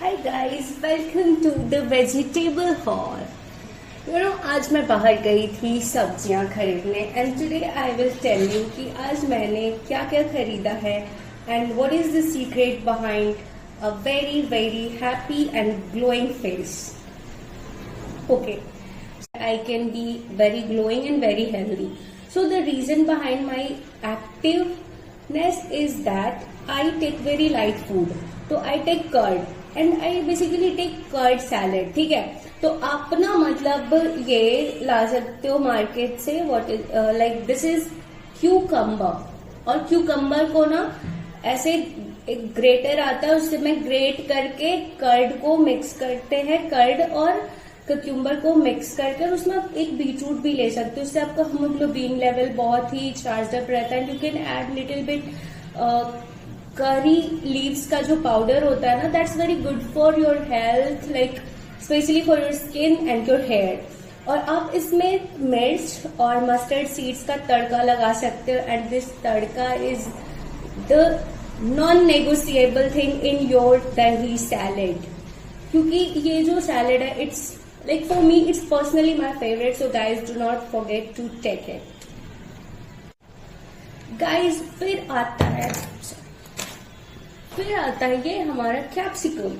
Hi guys, welcome to the vegetable hall. आज मैं बाहर गई थी सब्जियां खरीदने and today I will tell you कि आज मैंने क्या क्या खरीदा है and what is the secret behind a very very happy and glowing face. Okay, I can be very glowing and very healthy. So the reason behind my activeness is that I take very light food. So I take curd and I basically take curd salad. ठीक है, तो अपना मतलब ये ला सकते हो market से। What is like this is cucumber और cucumber को ना ऐसे एक ग्रेटर आता है, उससे मैं ग्रेट करके कर्ड को मिक्स करते हैं, कर्ड और क्यूकम्बर को मिक्स करके, और उसमें आप एक बीटरूट भी ले सकते हो। उससे आपका हीमोग्लोबिन लेवल बहुत ही चार्ज अप रहता है। You can add little bit curry leaves का जो पाउडर होता है ना, that's very good for your health, like specially for your skin and your hair. और आप इसमें मिर्च और मस्टर्ड सीड्स का तड़का लगा सकते हो and this tadka is the non negotiable thing in your दही सैलेड, क्योंकि ये जो सैलेड है it's like for me it's personally my favorite, so guys do not forget to take it guys। फिर आता है ये हमारा कैप्सिकम,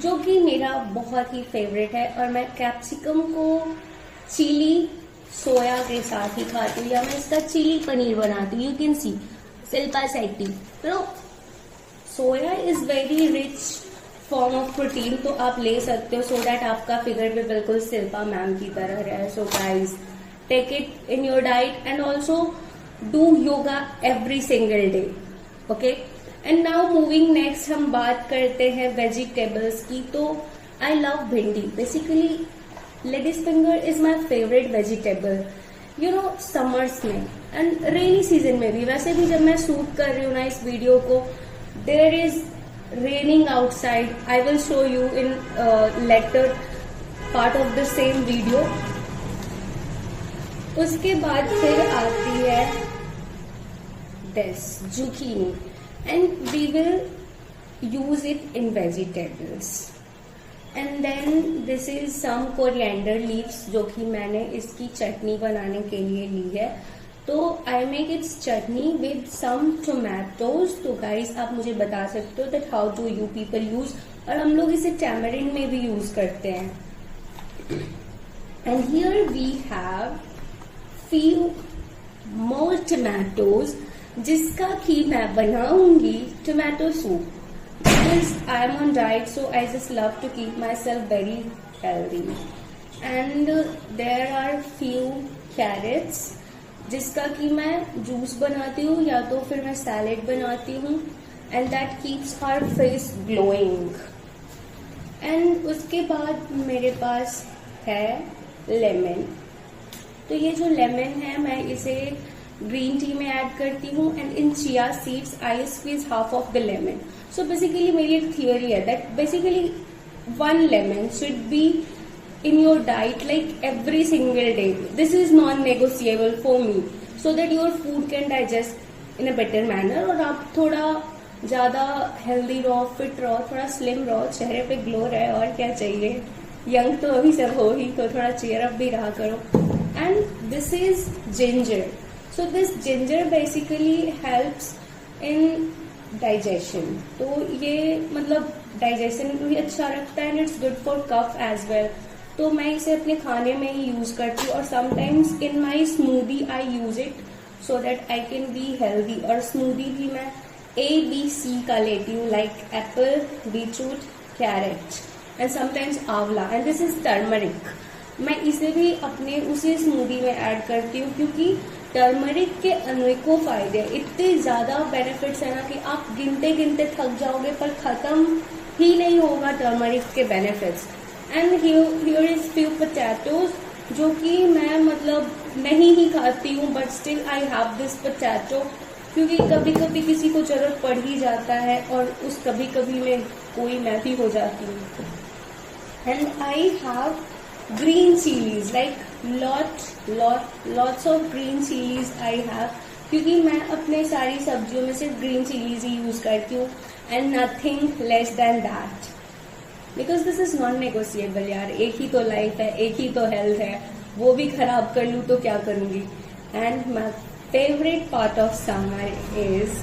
जो कि मेरा बहुत ही फेवरेट है। और मैं कैप्सिकम को चिली सोया के साथ ही खाती हूँ, या मैं इसका चिली पनीर बनाती हूँ। You can see Shilpa Shetty. तो soya is very rich form of protein, तो आप ले सकते हो सो दैट आपका फिगर भी बिल्कुल शिल्पा मैम की तरह रहे। So guys take it in your diet and also do yoga every single day. Okay, and now moving next, हम बात करते हैं वेजिटेबल्स की। तो I love bhindi. Basically ladies finger is my favourite vegetable, summers में एंड रेनी सीजन में भी। वैसे भी जब मैं शूट कर रही हूँ ना इस वीडियो को, there is raining outside. I will show you in later part of the same video. उसके बाद फिर आती है this zucchini and we will use it in vegetables. And then this is some coriander leaves, जो कि मैंने इसकी चटनी बनाने के लिए ली है। तो I make its chutney with some tomatoes. तो गाइस आप मुझे बता सकते हो that how do you people use, और हम लोग इसे टैमरिन में भी यूज करते हैं। And here we have few more tomatoes, जिसका कि मैं बनाऊंगी tomato soup. Because I am on diet, so I just love to keep myself very healthy. And there are few carrots, जिसका कि मैं जूस बनाती हूँ या तो फिर मैं सैलेड बनाती हूँ, and that keeps our face glowing. एंड उसके बाद मेरे पास है लेमन। तो ये जो लेमन है मैं इसे ग्रीन टी में ऐड करती हूँ, and in chia seeds I squeeze half of the lemon. So basically मेरी एक थियोरी है that basically 1 lemon should be in your diet like every single day. This is non-negotiable for me, so that your food can digest in a better manner और आप थोड़ा ज्यादा healthy रहो, fit रहो, थोड़ा स्लिम रहो, चेहरे पे ग्लो रहे, और क्या चाहिए। यंग तो अभी सब हो ही, तो थोड़ा चेयर अप भी रहा करो। And this is ginger. So this ginger basically helps in digestion. तो ये मतलब डाइजेशन भी अच्छा रखता है and it's good for cough as well. तो मैं इसे अपने खाने में ही यूज करती हूँ, और sometimes in my smoothie I use it so that I can be healthy. और स्मूदी भी मैं ABC का लेती हूँ, like Apple, beetroot, carrot and sometimes आंवला, एंड दिस इज टर्मरिक। मैं इसे भी अपने उसी स्मूदी में ऐड करती हूँ, क्योंकि टर्मरिक के अनेकों फायदे, इतने ज्यादा बेनिफिट्स है ना कि आप गिनते गिनते थक जाओगे, पर खत्म ही नहीं होगा टर्मरिक के benefits. And here is few potatoes, जो कि मैं मतलब नहीं ही खाती हूँ, but still I have this potato, क्योंकि कभी कभी किसी को जरूरत पड़ ही जाता है, और उस कभी कभी में कोई मैं भी हो जाती हूँ। And I have green chillies, like lots of green chilies I have, क्योंकि मैं अपने सारी सब्जियों में सिर्फ ग्रीन चिलीज ही यूज करती हूँ, and nothing less than that. Because this is non negotiable यार, एक ही तो लाइफ है, एक ही तो हेल्थ है, वो भी खराब कर लूँ तो क्या करूंगी. And my favourite part of summer is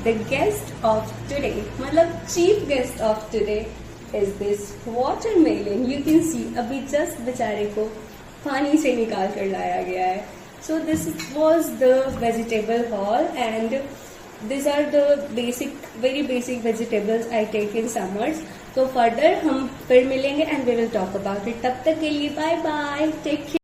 the guest of today, मतलब chief guest of today is this watermelon. You can see अभी जस्ट बेचारे को पानी से निकाल कर लाया गया है. So this was the vegetable hall and these are the very basic vegetables I take in summers. तो फर्दर हम फिर मिलेंगे and we will talk about it. तब तक के लिए बाय बाय, टेक केयर.